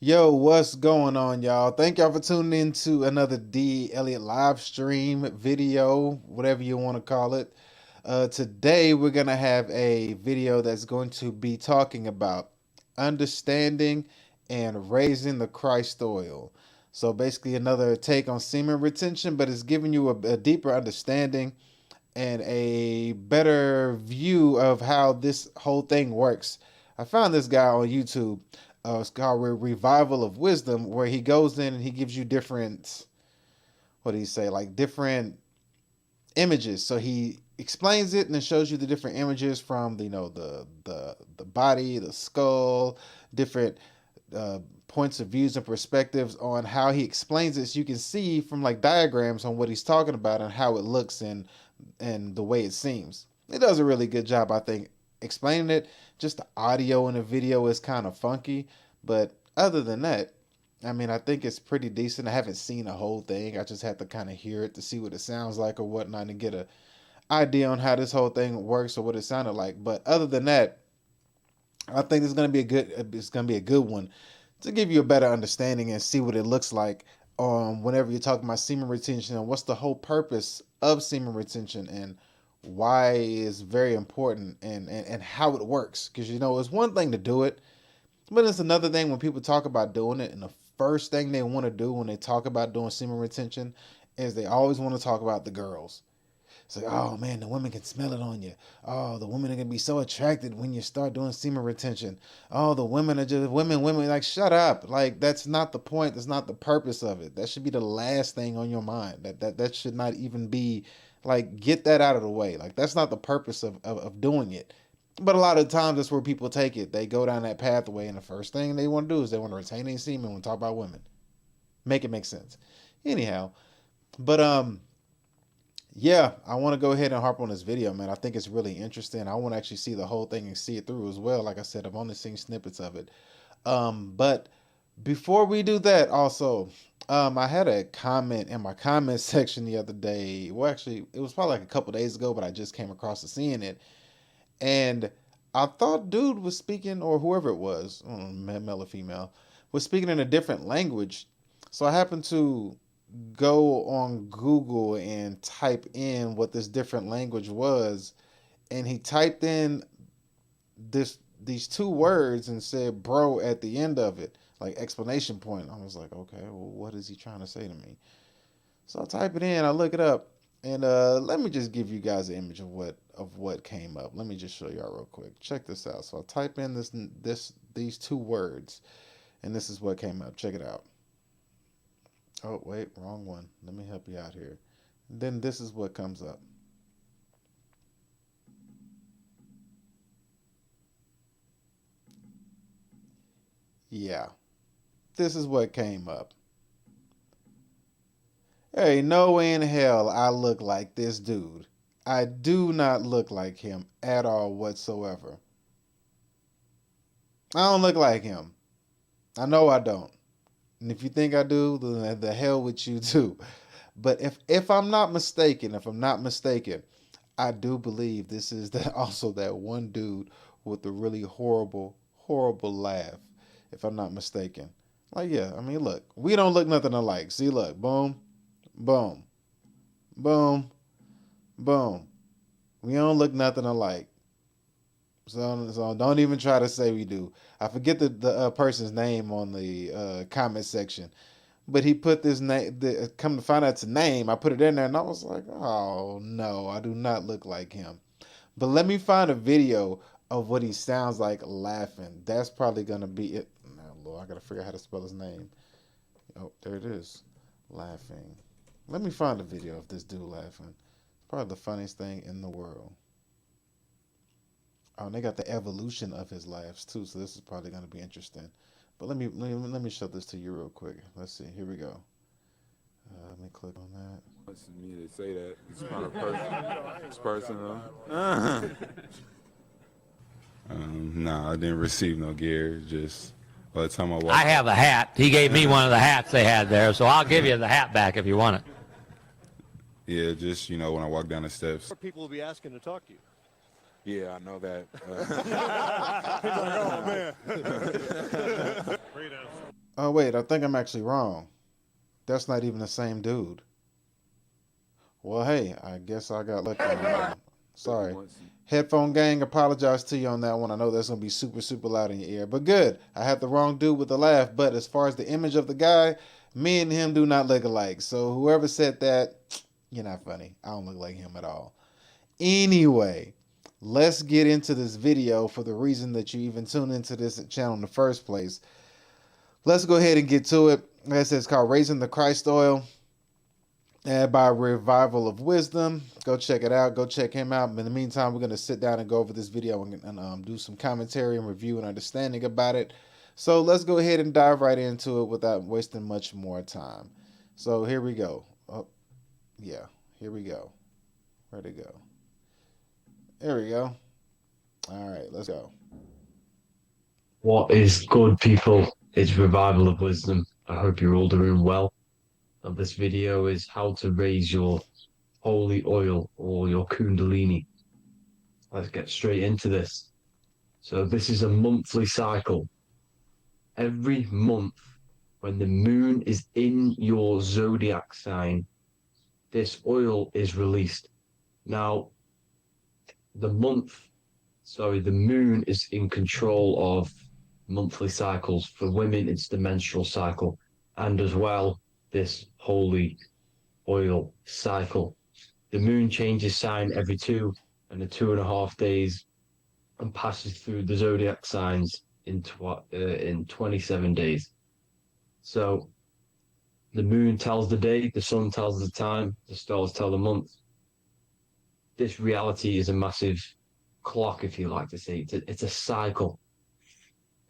Yo, what's going on, y'all? Thank y'all for tuning in to another D. Elliott live stream video, whatever you want to call it. Today, we're going to have a video that's going to be talking about understanding and raising the Christ oil. So, basically, another take on semen retention, but it's giving you a deeper understanding and a better view of how this whole thing works. I found this guy on YouTube. It's called Revival of Wisdom, where he goes in and he gives you different, what do you say, like different images. So he explains it and then shows you the different images from the body, the skull, different points of views and perspectives on how he explains it. So you can see from like diagrams on what he's talking about and how it looks and the way it seems. It does a really good job, I think, explaining it. Just the audio in the video is kind of funky, but other than that, I mean, I think it's pretty decent. I haven't seen a whole thing. I just had to kind of hear it to see what it sounds like or whatnot and get a idea on how this whole thing works or what it sounded like. But other than that, I think it's gonna be a good one to give you a better understanding and see what it looks like whenever you're talking about semen retention and what's the whole purpose of semen retention and why it's very important and how it works. Because it's one thing to do it, but it's another thing when people talk about doing it, and the first thing they want to do when they talk about doing semen retention is they always want to talk about the girls. It's like, oh man, the women can smell it on you. Oh, the women are gonna be so attracted when you start doing semen retention. Oh, the women are just women. Like, shut up. Like, that's not the point. That's not the purpose of it. That should be the last thing on your mind. That should not even be like, get that out of the way. Like, that's not the purpose of doing it. But a lot of times that's where people take it. They go down that pathway, and the first thing they want to do is they want to retain their semen when we talk about women. Make it make sense. Anyhow, but yeah, I want to go ahead and harp on this video, man. I think it's really interesting. I want to actually see the whole thing and see it through as well. Like I said, I've only seen snippets of it. But before we do that, also, I had a comment in my comment section the other day. Well, actually, it was probably like a couple days ago, but I just came across to seeing it. And I thought dude was speaking, or whoever it was, I don't know, male or female, was speaking in a different language. So I happened to go on Google and type in what this different language was, and he typed in these two words and said bro at the end of it, like exclamation point. I was like, okay, well, what is he trying to say to me? So I type it in, I look it up, and let me just give you guys an image of what came up. Let me just show y'all real quick. Check this out. So I type in these two words, and this is what came up. Check it out. Oh, wait, wrong one. Let me help you out here. Then this is what comes up. Yeah, this is what came up. Hey, no way in hell I look like this dude. I do not look like him at all whatsoever. I don't look like him. I know I don't. And if you think I do, then the hell with you too. But if I'm not mistaken, I do believe this is also that one dude with the really horrible, horrible laugh. If I'm not mistaken. Like, yeah, I mean, look, we don't look nothing alike. See, look, boom, boom, boom, boom. We don't look nothing alike. So don't even try to say we do. I forget the person's name on the comment section, but he put this name. Come to find out it's a name. I put it in there, and I was like, oh no, I do not look like him. But let me find a video of what he sounds like laughing. That's probably gonna be it. Now, Lord, I gotta figure out how to spell his name. Oh, there it is, laughing. Let me find a video of this dude laughing. It's probably the funniest thing in the world. Oh, and they got the evolution of his laughs too, so this is probably going to be interesting. But let me show this to you real quick. Let's see. Here we go. Let me click on that. Wants me to say that it's kind of it's personal. Nah, I didn't receive no gear. Just by the time I walked, I have a hat. He gave me one of the hats they had there, so I'll give you the hat back if you want it. Yeah, just when I walk down the steps. People will be asking to talk to you. Yeah, I know that. He's like, oh man. Oh wait, I think I'm actually wrong. That's not even the same dude. Well, hey, I guess I got lucky on that one. Sorry. Headphone gang, apologize to you on that one. I know that's gonna be super, super loud in your ear. But good. I had the wrong dude with the laugh. But as far as the image of the guy, me and him do not look alike. So whoever said that, you're not funny. I don't look like him at all. Anyway, let's get into this video for the reason that you even tuned into this channel in the first place. Let's go ahead and get to it. Like I said, it's called Raising the Christ Oil by Revival of Wisdom. Go check it out. Go check him out. In the meantime, we're going to sit down and go over this video and do some commentary and review and understanding about it. So let's go ahead and dive right into it without wasting much more time. So here we go. Oh, yeah, here we go. Where'd it go? There we go. All right, let's go. What is good, people? It's Revival of Wisdom. I hope you're all doing well. And this video is how to raise your holy oil or your kundalini. Let's get straight into this. So this is a monthly cycle. Every month, when the moon is in your zodiac sign, this oil is released. Now, the moon is in control of monthly cycles. For women, it's the menstrual cycle, and as well, this holy oil cycle. The moon changes sign every 2.5 days and passes through the zodiac signs in 27 days. So the moon tells the day, the sun tells the time, the stars tell the month. This reality is a massive clock, if you like to say. It's a cycle.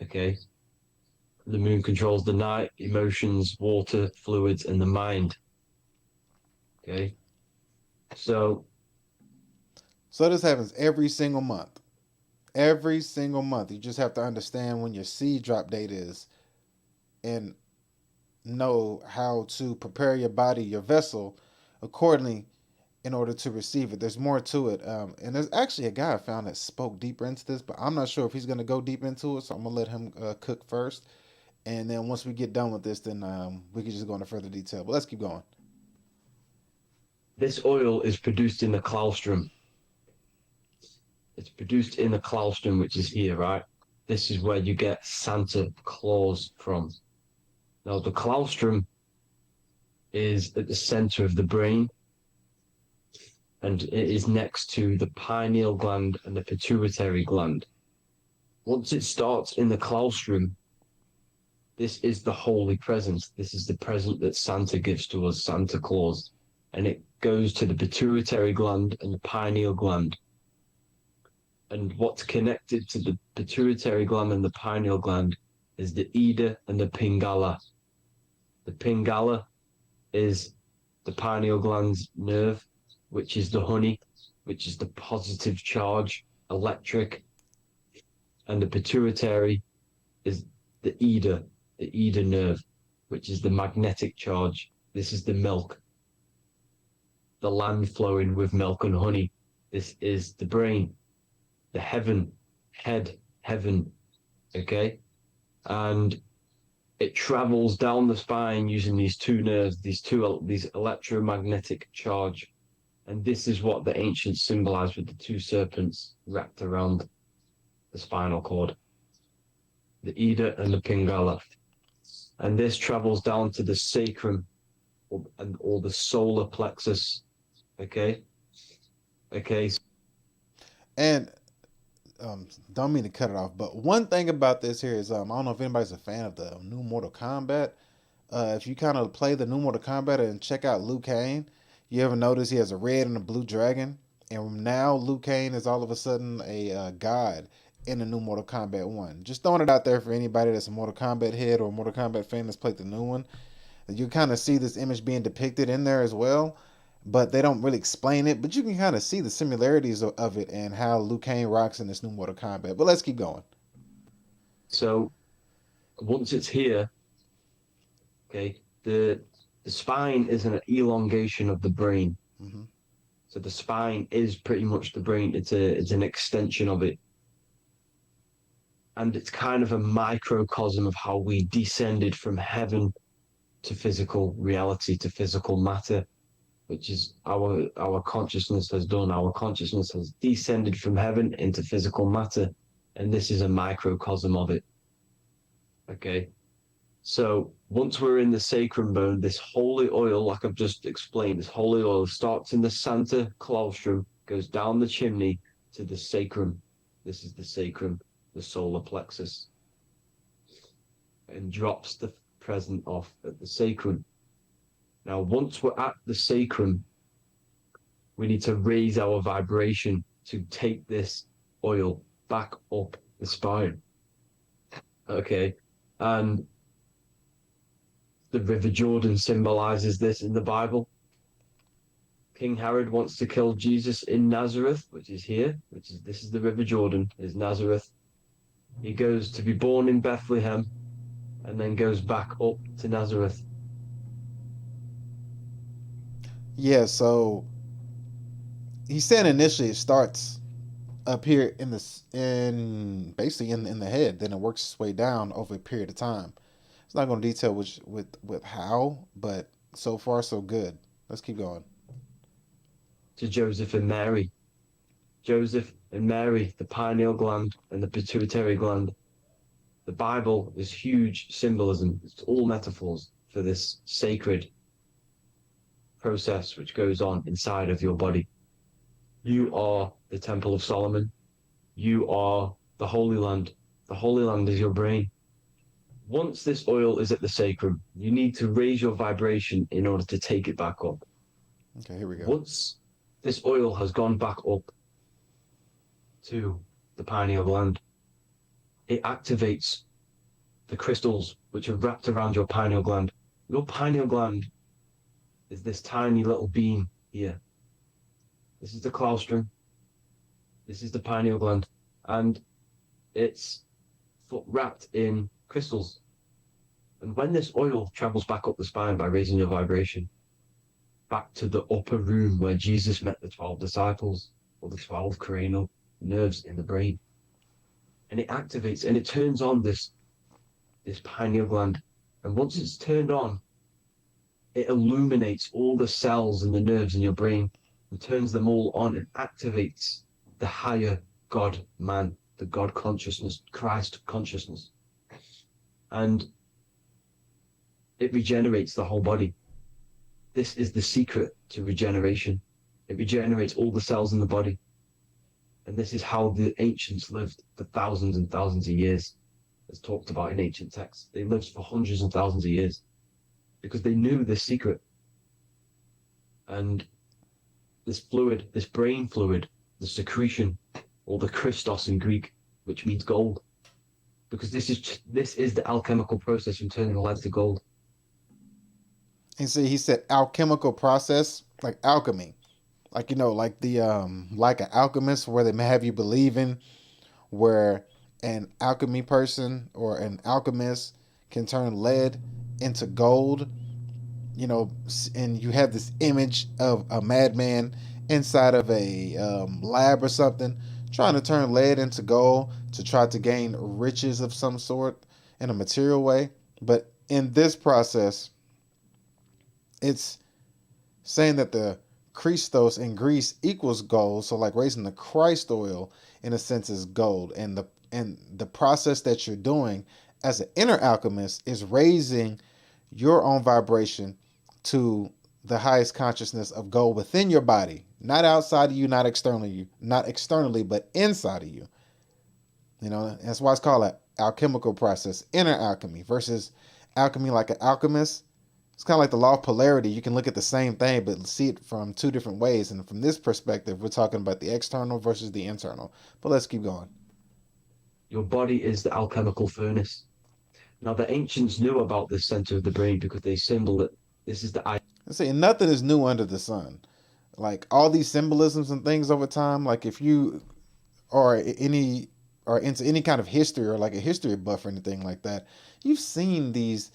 Okay. The moon controls the night, emotions, water, fluids, and the mind. Okay. So this happens every single month. Every single month. You just have to understand when your seed drop date is and know how to prepare your body, your vessel, accordingly in order to receive it. There's more to it. And there's actually a guy I found that spoke deeper into this, but I'm not sure if he's going to go deep into it. So I'm going to let him cook first. And then once we get done with this, then we can just go into further detail. But let's keep going. this oil is produced in the claustrum. It's produced in the claustrum, which is here, right? This is where you get Santa Claus from. Now, the claustrum is at the center of the brain, and it is next to the pineal gland and the pituitary gland. Once it starts in the claustrum, this is the holy presence. This is the present that Santa gives to us, Santa Claus. And it goes to the pituitary gland and the pineal gland. And what's connected to the pituitary gland and the pineal gland is the Ida and the Pingala. The Pingala is the pineal gland's nerve, which is the honey, which is the positive charge, electric. And the pituitary is the Ida nerve, which is the magnetic charge. This is the milk, the land flowing with milk and honey. This is the brain, the heaven, okay? And it travels down the spine using these two nerves, these electromagnetic charge. And this is what the ancients symbolized with the two serpents wrapped around the spinal cord, the Ida and the Pingala. And this travels down to the sacrum or the solar plexus. Okay. And don't mean to cut it off, but one thing about this here is I don't know if anybody's a fan of the new Mortal Kombat. If you kind of play the new Mortal Kombat and check out Liu Kang, you ever notice he has a red and a blue dragon? And now Liu Kang is all of a sudden a god in the new Mortal Kombat 1. Just throwing it out there for anybody that's a Mortal Kombat head or a Mortal Kombat fan that's played the new one. You kind of see this image being depicted in there as well, but they don't really explain it. But you can kind of see the similarities of it and how Liu Kang rocks in this new Mortal Kombat. But let's keep going. So once it's here, okay, the spine is an elongation of the brain. Mm-hmm. So the spine is pretty much the brain. It's an extension of it. and it's kind of a microcosm of how we descended from heaven to physical reality, to physical matter, which is our consciousness has done. Our consciousness has descended from heaven into physical matter, and this is a microcosm of it. Okay. So once we're in the sacrum bone, this holy oil, like I've just explained, this holy oil starts in the Santa claustrum, goes down the chimney to the sacrum. This is the sacrum, the solar plexus, and drops the present off at the sacrum. Now, once we're at the sacrum, we need to raise our vibration to take this oil back up the spine. Okay. And the River Jordan symbolizes this in the Bible. King Herod wants to kill Jesus in Nazareth, which is here, this is the River Jordan, is Nazareth. He goes to be born in Bethlehem and then goes back up to Nazareth. Yeah, so he said initially it starts up here in in basically in the head, then it works its way down over a period of time. It's not going to detail which with how, but so far so good. Let's keep going. To Joseph and Mary. Joseph and Mary, the pineal gland and the pituitary gland. The Bible is huge symbolism. It's all metaphors for this sacred process which goes on inside of your body. You are the Temple of Solomon. You are the Holy Land. The Holy Land is your brain. Once this oil is at the sacrum, you need to raise your vibration in order to take it back up. Okay, here we go. Once this oil has gone back up to the pineal gland, it activates the crystals which are wrapped around your pineal gland. Your pineal gland is this tiny little bean here. This is the claustrum. This is the pineal gland. And it's wrapped in crystals. And when this oil travels back up the spine by raising your vibration, back to the upper room where Jesus met the 12 disciples, or the 12 cranial nerves in the brain, and it activates and it turns on this pineal gland. And once it's turned on, it illuminates all the cells and the nerves in your brain and turns them all on and activates the higher God man, the God consciousness, Christ consciousness. And it regenerates the whole body. This is the secret to regeneration. It regenerates all the cells in the body. And this is how the ancients lived for thousands and thousands of years, as talked about in ancient texts. They lived for hundreds of thousands of years because they knew this secret. And this fluid, this brain fluid, the secretion, or the Christos in Greek, which means gold, because this is the alchemical process from turning the lead to gold. And see, he said alchemical process, like alchemy, like like the like an alchemist, where they may have you believe in, where an alchemy person or an alchemist can turn lead into gold. And you have this image of a madman inside of a lab or something, trying to turn lead into gold to try to gain riches of some sort in a material way. But in this process, it's saying that the Christos in Greece equals gold. So like raising the Christ oil in a sense is gold. And the process that you're doing as an inner alchemist is raising your own vibration to the highest consciousness of gold within your body, not outside of you, not externally, but inside of you. That's why it's called an alchemical process, inner alchemy versus alchemy like an alchemist. It's kind of like the law of polarity. You can look at the same thing, but see it from two different ways. And from this perspective, we're talking about the external versus the internal. But let's keep going. Your body is the alchemical furnace. Now, the ancients knew about this center of the brain because they symboled it. This is the See, nothing is new under the sun. Like all these symbolisms and things over time, like if you are into any kind of history or like a history buff or anything like that, you've seen these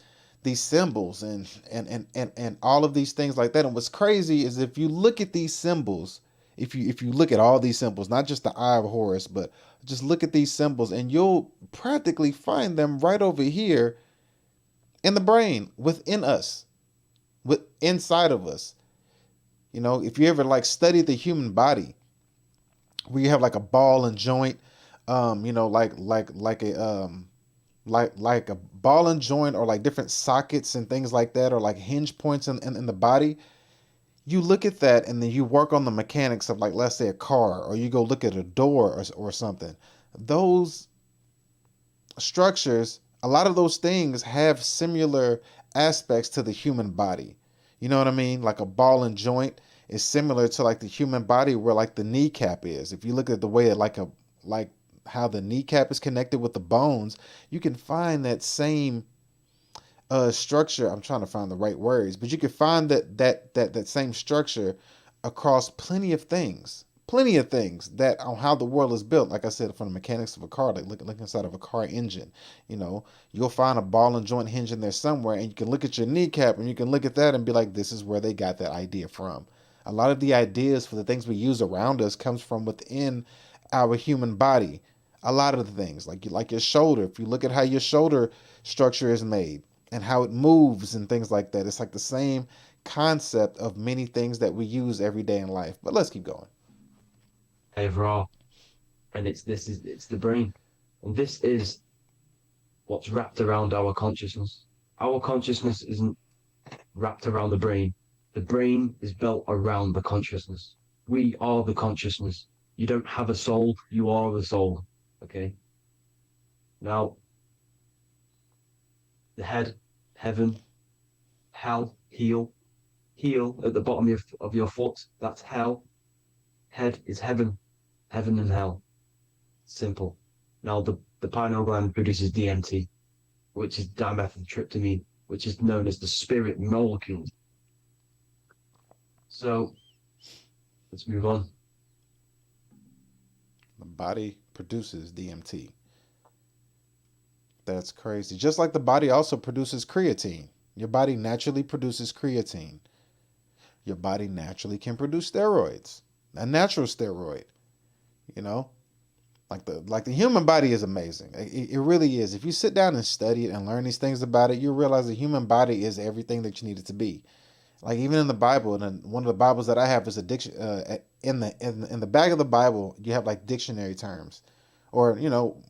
symbols and all of these things like that. And what's crazy is if you look at these symbols, If you look at all these symbols, not just the Eye of Horus, but just look at these symbols, and you'll practically find them right over here in the brain, within us, with inside of us. If you ever like study the human body, where you have like a ball and joint, like a ball and joint, or like different sockets and things like that, or like hinge points in the body. You look at that and then you work on the mechanics of, like, let's say a car, or you go look at a door, or something. Those structures, a lot of those things have similar aspects to the human body. You know what I mean? Like a ball and joint is similar to like the human body, where like the kneecap is. If you look at the way like how the kneecap is connected with the bones, you can find that same structure. I'm trying to find the right words, but you can find that same structure across plenty of things that on how the world is built. Like I said, from the mechanics of a car, like look inside of a car engine. You'll find a ball and joint hinge in there somewhere, and you can look at your kneecap and you can look at that and be like, this is where they got that idea from. A lot of the ideas for the things we use around us comes from within our human body. A lot of the things, like your shoulder, if you look at how your shoulder structure is made and how it moves and things like that, it's like the same concept of many things that we use every day in life. But let's keep going. Overall, and it's the brain, and this is what's wrapped around our consciousness. Our consciousness isn't wrapped around the brain. The brain is built around the consciousness. We are the consciousness. You don't have a soul, you are the soul. Okay. Now, the head, heaven, hell, heel at the bottom of your foot, that's hell. Head is heaven and hell. Simple. Now, the pineal gland produces DMT, which is dimethyltryptamine, which is known as the spirit molecule. So, let's move on. The body produces DMT. That's crazy. Just like the body also produces creatine. Your body naturally produces creatine. Your body naturally can produce steroids. A natural steroid. You know? Like the human body is amazing. It really is. If you sit down and study it and learn these things about it, you realize the human body is everything that you need it to be. Like even in the Bible, and one of the Bibles that I have is a diction. In the back of the Bible, you have like dictionary terms, or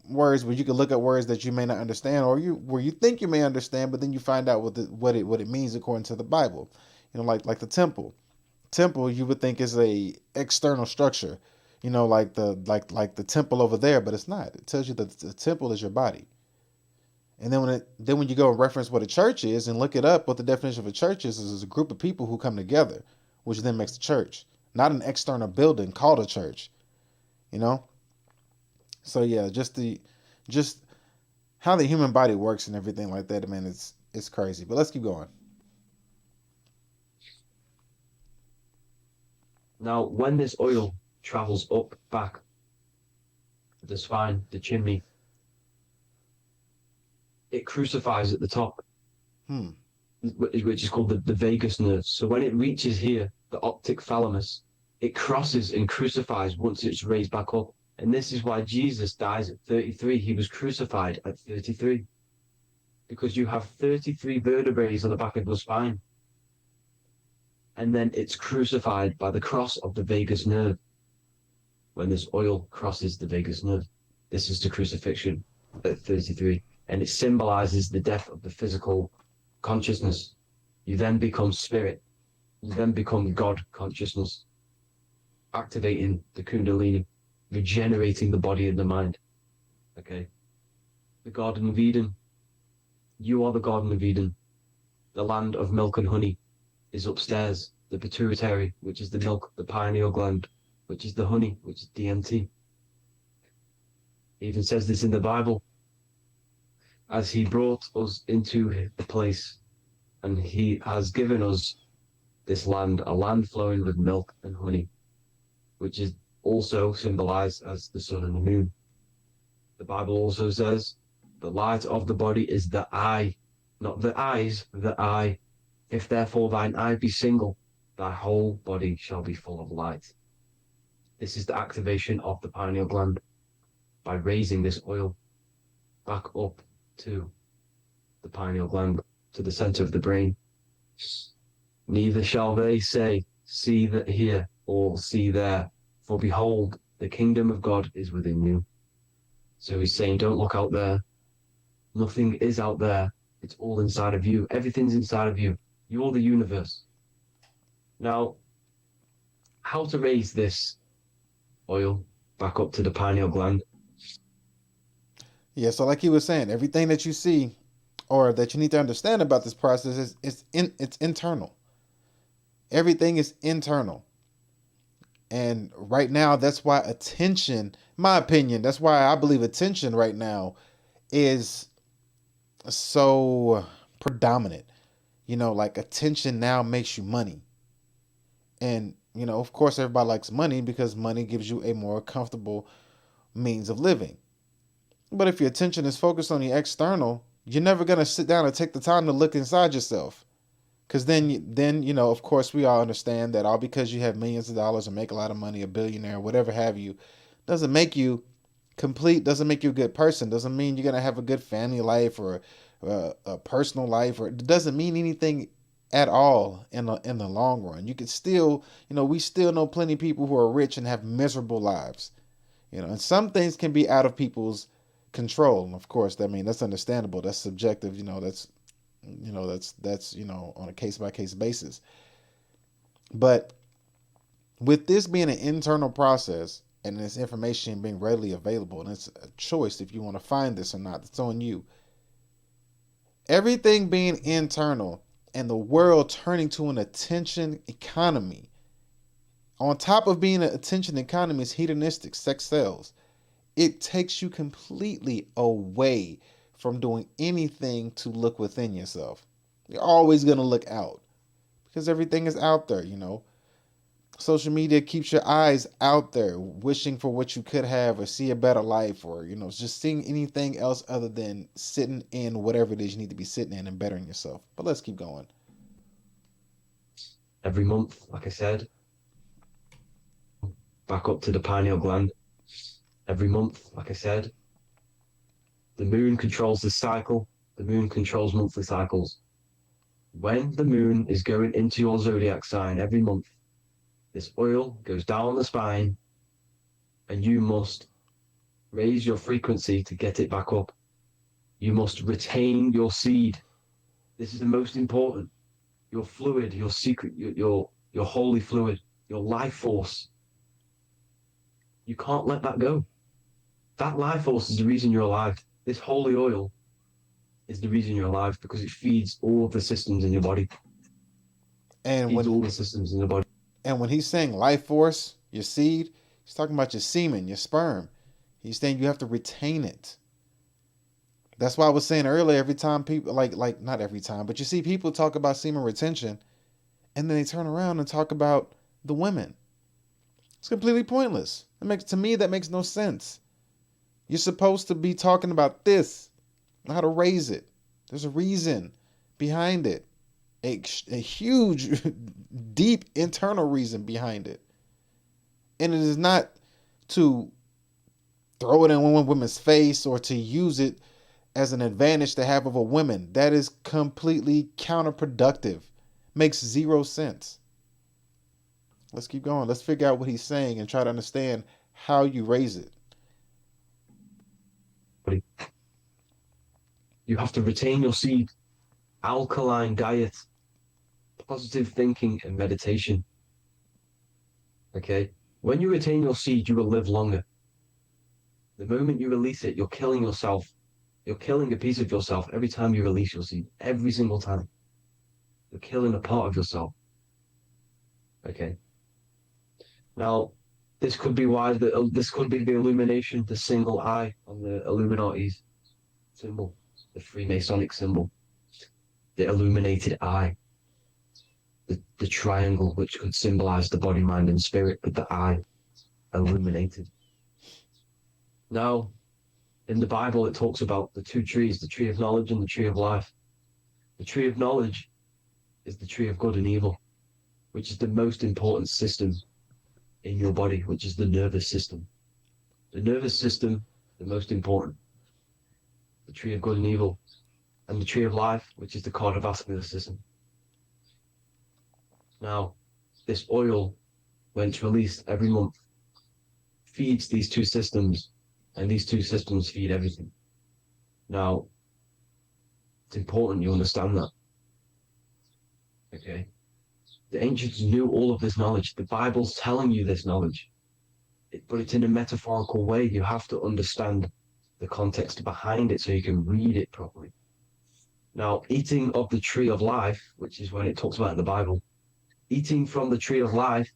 words where you can look at words that you may not understand, or where you think you may understand, but then you find out what it means according to the Bible. Like the temple. Temple you would think is a external structure, like the temple over there, but it's not. It tells you that the temple is your body. And then when you go and reference what a church is and look it up, what the definition of a church is a group of people who come together, which then makes the church, not an external building called a church. You know. So yeah, just how the human body works and everything like that. Man, it's crazy. But let's keep going. Now, when this oil travels up, back, the spine, the chimney, it crucifies at the top, Hmm. which is called the vagus nerve. So when it reaches here, the optic thalamus, it crosses and crucifies once it's raised back up. And this is why Jesus dies at 33. He was crucified at 33. Because you have 33 vertebrae on the back of the spine. And then it's crucified by the cross of the vagus nerve. When this oil crosses the vagus nerve, this is the crucifixion at 33. And it symbolizes the death of the physical consciousness. You then become spirit. You then become God consciousness, activating the Kundalini, regenerating the body and the mind. Okay. The Garden of Eden. You are the Garden of Eden. The land of milk and honey is upstairs. The pituitary, which is the milk, the pineal gland, which is the honey, which is DMT. It even says this in the Bible. As he brought us into the place, and he has given us this land, a land flowing with milk and honey, which is also symbolized as the sun and the moon. The Bible also says, the light of the body is the eye, not the eyes, the eye. If therefore thine eye be single, thy whole body shall be full of light. This is the activation of the pineal gland by raising this oil back up to the pineal gland, to the center of the brain. Neither shall they say, see that here, or see there, for behold, the kingdom of God is within you. So he's saying, don't look out there. Nothing is out there. It's all inside of you. Everything's inside of you. You're the universe. Now, how to raise this oil back up to the pineal gland? Yeah, so like he was saying, everything that you see or that you need to understand about this process is it's internal. Everything is internal. And right now, that's why attention, my opinion, that's why I believe attention right now is so predominant. Like attention now makes you money. And, of course, everybody likes money because money gives you a more comfortable means of living. But if your attention is focused on the external, you're never going to sit down and take the time to look inside yourself. Because then of course, we all understand that all because you have millions of dollars and make a lot of money, a billionaire, whatever have you, doesn't make you complete, doesn't make you a good person, doesn't mean you're going to have a good family life or a personal life, or it doesn't mean anything at all in the long run. You could still, we still know plenty of people who are rich and have miserable lives. And some things can be out of people's control. And of course, that's understandable. That's subjective. That's on a case by case basis. But with this being an internal process and this information being readily available, and it's a choice if you want to find this or not, it's on you. Everything being internal and the world turning to an attention economy. On top of being an attention economy is hedonistic, sex sells. It takes you completely away from doing anything to look within yourself. You're always going to look out because everything is out there. Social media keeps your eyes out there, wishing for what you could have or see a better life, or just seeing anything else other than sitting in whatever it is you need to be sitting in and bettering yourself. But let's keep going. Every month, like I said, back up to the pineal gland. Every month, like I said, the moon controls the cycle. The moon controls monthly cycles. When the moon is going into your zodiac sign every month, this oil goes down the spine and you must raise your frequency to get it back up. You must retain your seed. This is the most important. Your fluid, your secret, your holy fluid, your life force. You can't let that go. That life force is the reason you're alive. This holy oil is the reason you're alive because it feeds all of the systems in your body. And feeds all the systems in the body. And when he's saying life force, your seed, he's talking about your semen, your sperm. He's saying you have to retain it. That's why I was saying earlier, every time people, like not every time, but you see people talk about semen retention and then they turn around and talk about the women. It's completely pointless. To me, that makes no sense. You're supposed to be talking about this, how to raise it. There's a reason behind it. A huge, deep internal reason behind it. And it is not to throw it in women's face or to use it as an advantage to have over women. That is completely counterproductive. Makes zero sense. Let's keep going. Let's figure out what he's saying and try to understand how you raise it. You have to retain your seed, alkaline diet, positive thinking, and meditation. Okay? When you retain your seed, you will live longer. The moment you release it, you're killing yourself. You're killing a piece of yourself every time you release your seed. Every single time. You're killing a part of yourself. Okay? Now, this could be why this could be the illumination, the single eye on the Illuminati's symbol, the Freemasonic symbol, the illuminated eye, the triangle, which could symbolize the body, mind, and spirit, but the eye illuminated. Now, in the Bible, it talks about the two trees, the tree of knowledge and the tree of life. The tree of knowledge is the tree of good and evil, which is the most important system in your body, which is the nervous system. The nervous system, the most important. The tree of good and evil, and the tree of life, which is the cardiovascular system. Now, this oil, when it's released every month, feeds these two systems, and these two systems feed everything. Now, it's important you understand that. Okay? The ancients knew all of this knowledge. The Bible's telling you this knowledge, but it's in a metaphorical way. You have to understand the context behind it so you can read it properly. Now, eating of the tree of life, which is when it talks about in the Bible, eating from the tree of life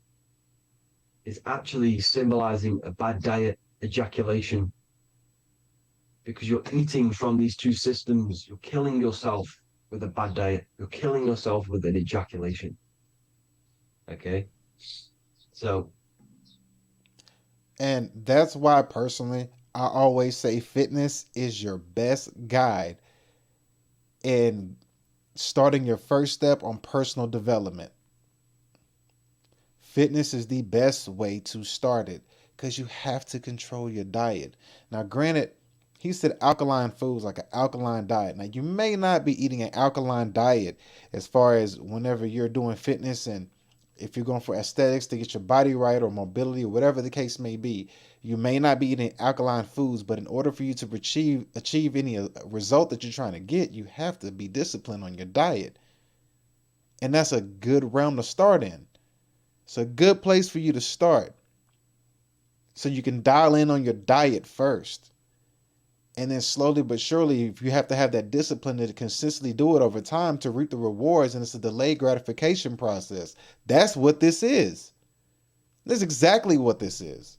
is actually symbolizing a bad diet, ejaculation, because you're eating from these two systems. You're killing yourself with a bad diet. You're killing yourself with an ejaculation. Okay? So, And that's why personally I always say fitness is your best guide in starting your first step on personal development. Fitness is the best way to start it because you have to control your diet. Now, granted, he said alkaline foods like an alkaline diet. Now, you may not be eating an alkaline diet as far as whenever you're doing fitness and if you're going for aesthetics to get your body right or mobility or whatever the case may be. You may not be eating alkaline foods, but in order for you to achieve any result that you're trying to get, you have to be disciplined on your diet. And that's a good realm to start in. It's a good place for you to start. So you can dial in on your diet first. And then slowly but surely, if you have to have that discipline to consistently do it over time to reap the rewards, and it's a delayed gratification process. That's what this is. That's exactly what this is.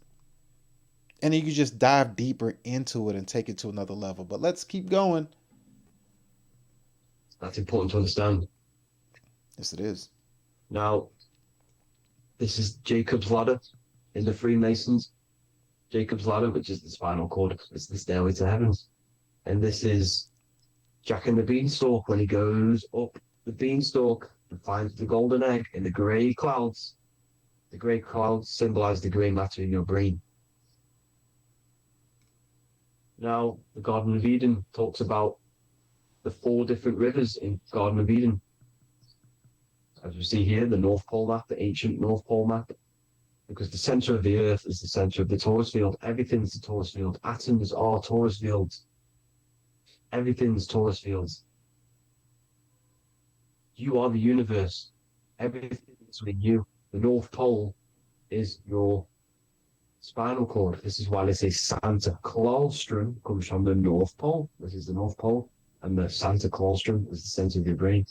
And then you just dive deeper into it and take it to another level. But let's keep going. that's important to understand. Yes, it is. Now, this is Jacob's ladder in the Freemasons. Jacob's ladder, which is the spinal cord, it's the stairway to heaven. And this is Jack and the Beanstalk when he goes up the beanstalk and finds the golden egg in the grey clouds. The grey clouds symbolize the grey matter in your brain. Now, the Garden of Eden talks about the 4 different rivers in Garden of Eden. As we see here, the North Pole map, the ancient North Pole map, because the center of the earth is the center of the torus field. Everything's the torus field. Atoms are torus fields. Everything's torus fields. You are the universe. Everything is within you. The North Pole is your spinal cord. This is why they say Santa Claustrum comes from the North Pole. This is the North Pole. And the Santa Claustrum is the center of your brain.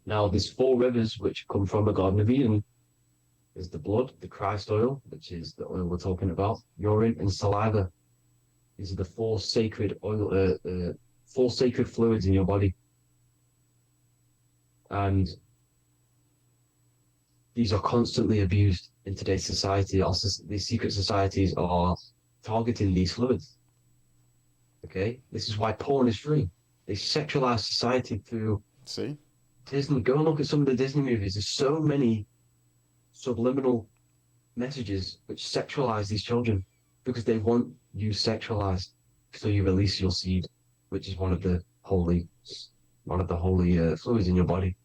Now, there's 4 rivers which come from the Garden of Eden. There's the blood, the Christ oil, which is the oil we're talking about, urine, and saliva. These are the 4 sacred oil, 4 sacred fluids in your body. And these are constantly abused in today's society. Also, these secret societies are targeting these fluids. Okay? This is why porn is free. They sexualize society through Disney. Go and look at some of the Disney movies. There's so many subliminal messages which sexualize these children because they want you sexualized. So you release your seed, which is one of the holy fluids in your body.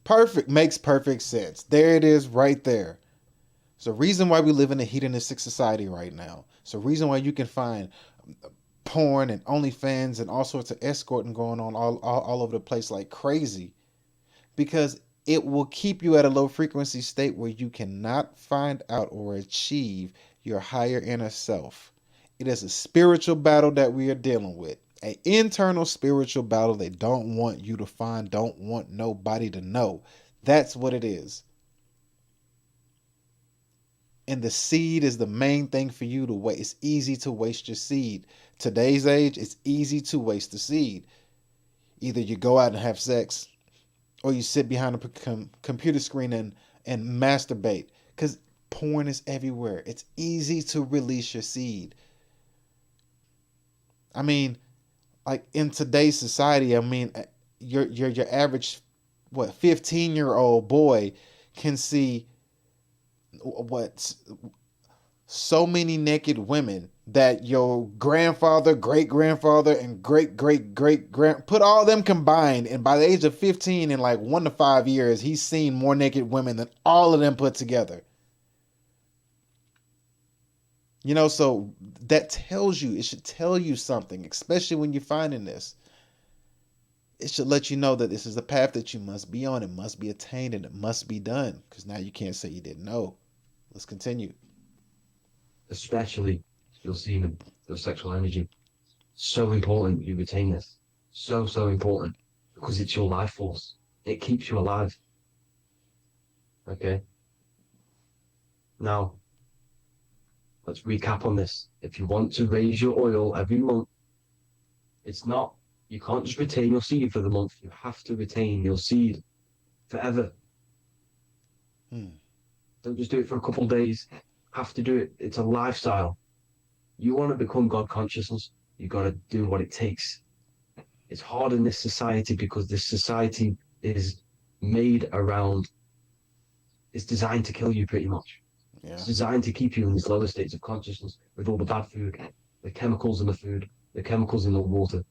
Perfect. Makes perfect sense. There it is right there. It's the reason why we live in a hedonistic society right now. It's the reason why you can find porn and OnlyFans and all sorts of escorting going on all over the place like crazy, because it will keep you at a low frequency state where you cannot find out or achieve your higher inner self. It is a spiritual battle that we are dealing with, an internal spiritual battle they don't want you to find, don't want nobody to know. That's what it is. And the seed is the main thing for you to waste. It's easy to waste your seed. Today's age, it's easy to waste the seed. Either you go out and have sex, or you sit behind a computer screen and masturbate, because porn is everywhere. It's easy to release your seed. I mean, like in today's society, I mean, your average 15-year-old boy can see what so many naked women that your grandfather, great grandfather, and great great great grand put all them combined, and by the age of 15, in like 1 to 5 years, he's seen more naked women than all of them put together. So that tells you, it should tell you something, especially when you're finding this. It should let you know that this is a path that you must be on. It must be attained and it must be done. Because now you can't say you didn't know. Let's continue. Especially your semen, your sexual energy. So important you retain this. So, so important. Because it's your life force. It keeps you alive. Okay? Now, let's recap on this. If you want to raise your oil every month, you can't just retain your seed for the month. You have to retain your seed forever. Don't just do it for a couple of days. Have to do it. It's a lifestyle. You want to become God consciousness, you got to do what it takes. It's hard in this society because this society is made around, it's designed to kill you pretty much. Yeah. It's designed to keep you in these lower states of consciousness with all the bad food, the chemicals in the food, the chemicals in the water,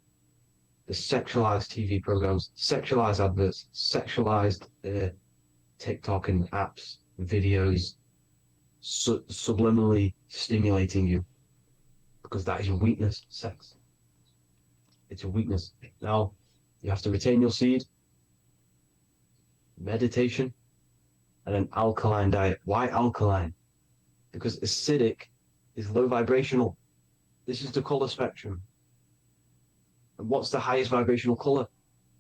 the sexualized TV programs, sexualized adverts, sexualized TikTok and apps, videos, subliminally stimulating you because that is your weakness, sex. It's a weakness. Now, you have to retain your seed, meditation, and an alkaline diet. Why alkaline? Because acidic is low vibrational. This is the color spectrum. And what's the highest vibrational color?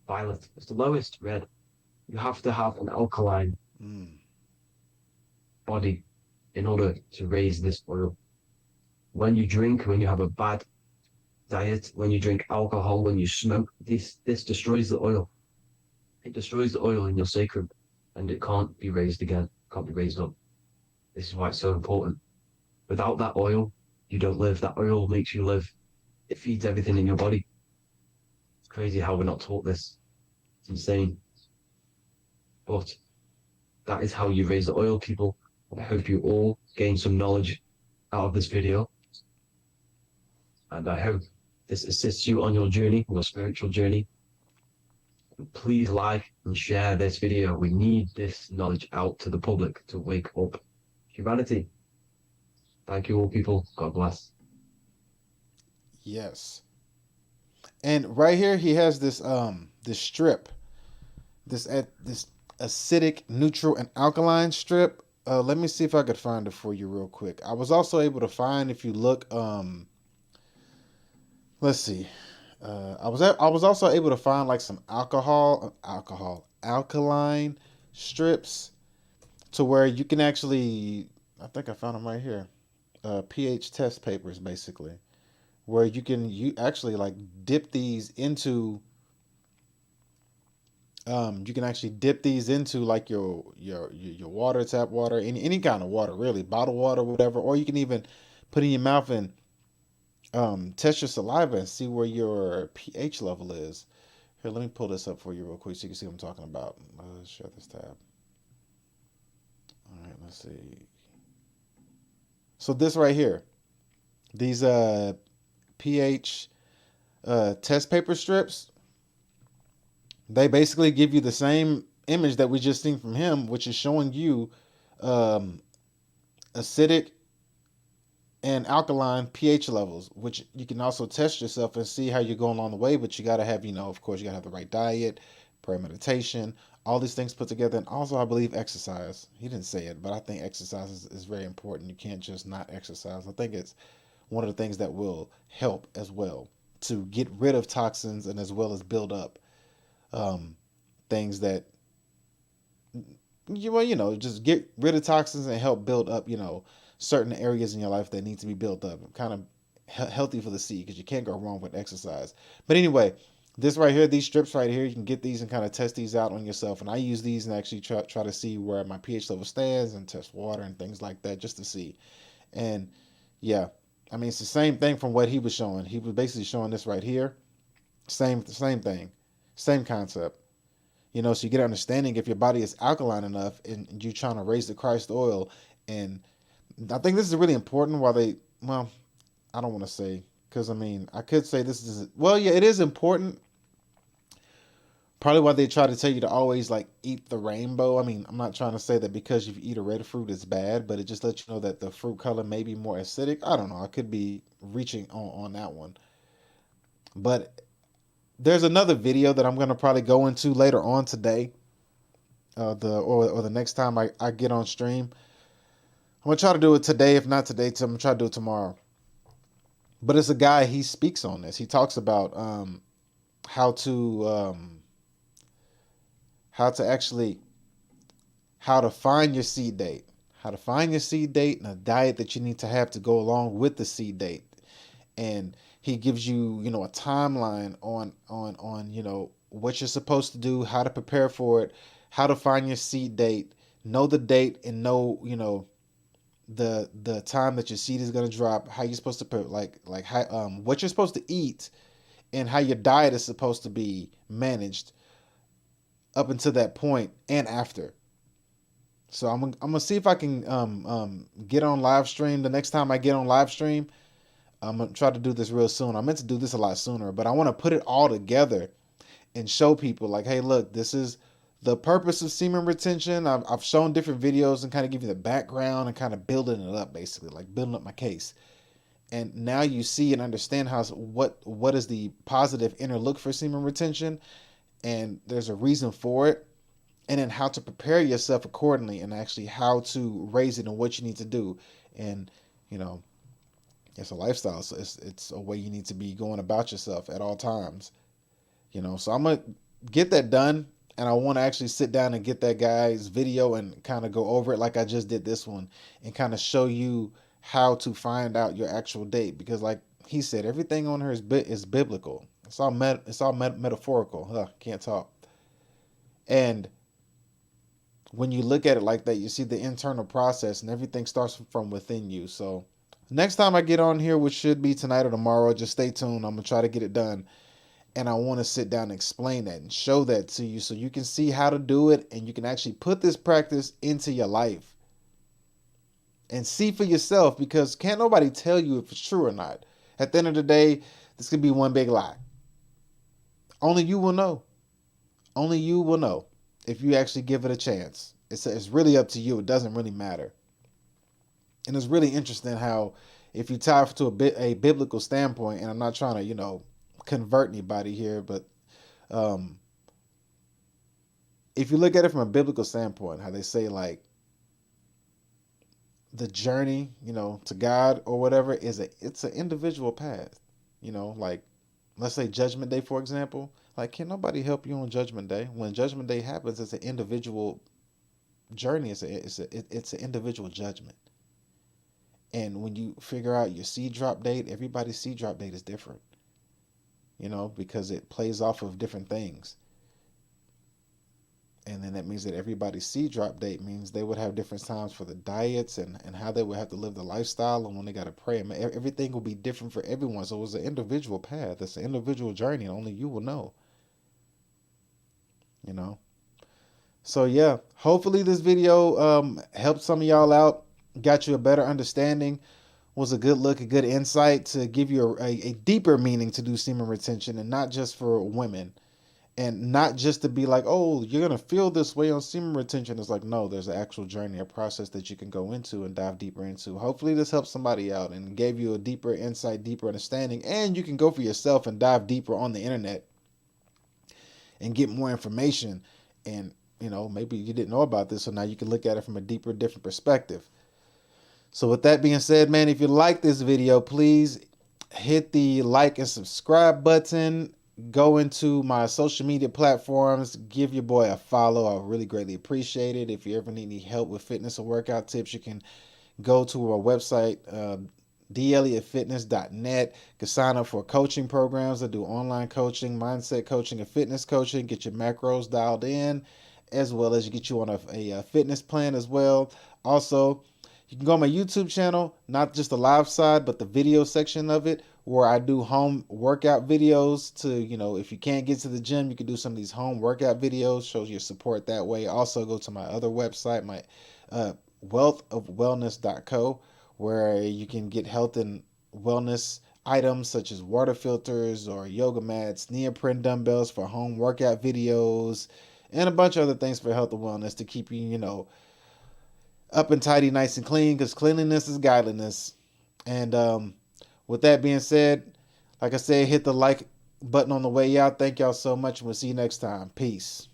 Violet. It's the lowest, red. You have to have an alkaline body in order to raise this oil. When you drink, when you have a bad diet, when you drink alcohol, when you smoke, this destroys the oil. It destroys the oil in your sacrum and it can't be raised again, can't be raised up. This is why it's so important. Without that oil, you don't live. That oil makes you live. It feeds everything in your body. It's crazy how we're not taught this. It's insane. But that is how you raise the oil, people. I hope you all gain some knowledge out of this video. And I hope this assists you on your journey, your spiritual journey. And please like and share this video. We need this knowledge out to the public to wake up humanity. Thank you all, people. God bless. Yes. And right here he has this this strip. This acidic, neutral, and alkaline strip. Let me see if I could find it for you real quick. I was also able to find, if you look, let's see. I was also able to find like some alkaline strips to where you can actually, I think I found them right here. pH test papers, basically, where you actually like dip these into. You can actually dip these into like your water, tap water, any kind of water, really, bottled water, whatever, or you can even put in your mouth and test your saliva and see where your pH level is. Here, let me pull this up for you real quick so you can see what I'm talking about. Let's share this tab. All right, let's see. So this right here, these pH test paper strips, they basically give you the same image that we just seen from him, which is showing you acidic and alkaline pH levels, which you can also test yourself and see how you're going along the way. But you got to have, of course, you got to have the right diet, prayer, meditation, all these things put together. And also, I believe exercise. He didn't say it, but I think exercise is very important. You can't just not exercise. I think it's one of the things that will help as well to get rid of toxins and as well as build up things that just get rid of toxins and help build up, certain areas in your life that need to be built up. Kind of healthy for the seed, because you can't go wrong with exercise. But anyway, this right here, these strips right here, you can get these and kind of test these out on yourself. And I use these and actually try to see where my pH level stands and test water and things like that just to see. And yeah, I mean, it's the same thing from what he was showing. He was basically showing this right here. Same thing. Same concept. So you get an understanding if your body is alkaline enough and you're trying to raise the Christ oil And I think this is really important. Well, I don't want to say, because I mean, I could say this is, well, yeah, it is important. Probably why they try to tell you to always like eat the rainbow. I mean, I'm not trying to say that because you eat a red fruit it's bad, but it just lets you know that the fruit color may be more acidic. I don't know. I could be reaching on that one. But there's another video that I'm gonna probably go into later on today. Or the next time I get on stream. I'm gonna try to do it today. If not today, I'm gonna try to do it tomorrow. But it's a guy, he speaks on this. He talks about how to how to actually how to find your seed date, how to find your seed date, and a diet that you need to have to go along with the seed date. And he gives you, a timeline on what you're supposed to do, how to prepare for it, how to find your seed date, know the date, and know the time that your seed is going to drop, how you're supposed to put like how, what you're supposed to eat, and how your diet is supposed to be managed up until that point and after. So I'm gonna see if I can get on live stream. The next time I get on live stream, I'm gonna try to do this real soon. I meant to do this a lot sooner, but I want to put it all together and show people like, hey, look, this is the purpose of semen retention. I've shown different videos and kind of give you the background and kind of building it up, basically like building up my case. And now you see and understand what is the positive inner look for semen retention, and there's a reason for it, and then how to prepare yourself accordingly, and actually how to raise it and what you need to do. And you know, it's a lifestyle, so it's a way you need to be going about yourself at all times. So I'm gonna get that done, and I want to actually sit down and get that guy's video and kind of go over it like I just did this one, and kind of show you how to find out your actual date, because like he said, everything on here is biblical. It's all metaphorical. Can't talk. And when you look at it like that, you see the internal process, and everything starts from within you. So next time I get on here, which should be tonight or tomorrow, just stay tuned. I'm gonna try to get it done, and I want to sit down and explain that and show that to you, so you can see how to do it, and you can actually put this practice into your life and see for yourself, because can't nobody tell you if it's true or not. At the end of the day, this could be one big lie. Only you will know. Only you will know if you actually give it a chance. It's really up to you. It doesn't really matter. And it's really interesting how, if you tie it to a biblical standpoint, and I'm not trying to, convert anybody here, but if you look at it from a biblical standpoint, how they say like the journey, to God or whatever it's an individual path. Like let's say Judgment Day, for example. Like, can nobody help you on Judgment Day? When Judgment Day happens, it's an individual journey. It's an individual judgment. And when you figure out your seed drop date, everybody's seed drop date is different. Because it plays off of different things. And then that means that everybody's seed drop date means they would have different times for the diets and how they would have to live the lifestyle, and when they got to pray. I mean, everything will be different for everyone. So it's an individual path. It's an individual journey, and only you will know. So yeah, hopefully this video helped some of y'all out, got you a better understanding, was a good look, a good insight to give you a deeper meaning to do semen retention, and not just for women. And not just to be like, oh, you're going to feel this way on semen retention. It's like, no, there's an actual journey, a process that you can go into and dive deeper into. Hopefully this helped somebody out and gave you a deeper insight, deeper understanding. And you can go for yourself and dive deeper on the internet and get more information. And, maybe you didn't know about this, so now you can look at it from a deeper, different perspective. So with that being said, man, if you like this video, please hit the like and subscribe button. Go into my social media platforms, give your boy a follow. I really greatly appreciate it. If you ever need any help with fitness or workout tips, you can go to our website, delliottfitness.net. You can sign up for coaching programs. I do online coaching, mindset coaching, and fitness coaching. Get your macros dialed in, as well as you get you on a fitness plan as well. Also, you can go on my YouTube channel, not just the live side, but the video section of it, where I do home workout videos to, if you can't get to the gym, you can do some of these home workout videos, shows your support that way. Also, go to my other website, my wealthofwellness.co, where you can get health and wellness items such as water filters or yoga mats, neoprene dumbbells for home workout videos, and a bunch of other things for health and wellness to keep you, up and tidy, nice and clean, because cleanliness is godliness. And with that being said, like I said, hit the like button on the way out. Thank y'all so much, and we'll see you next time. Peace.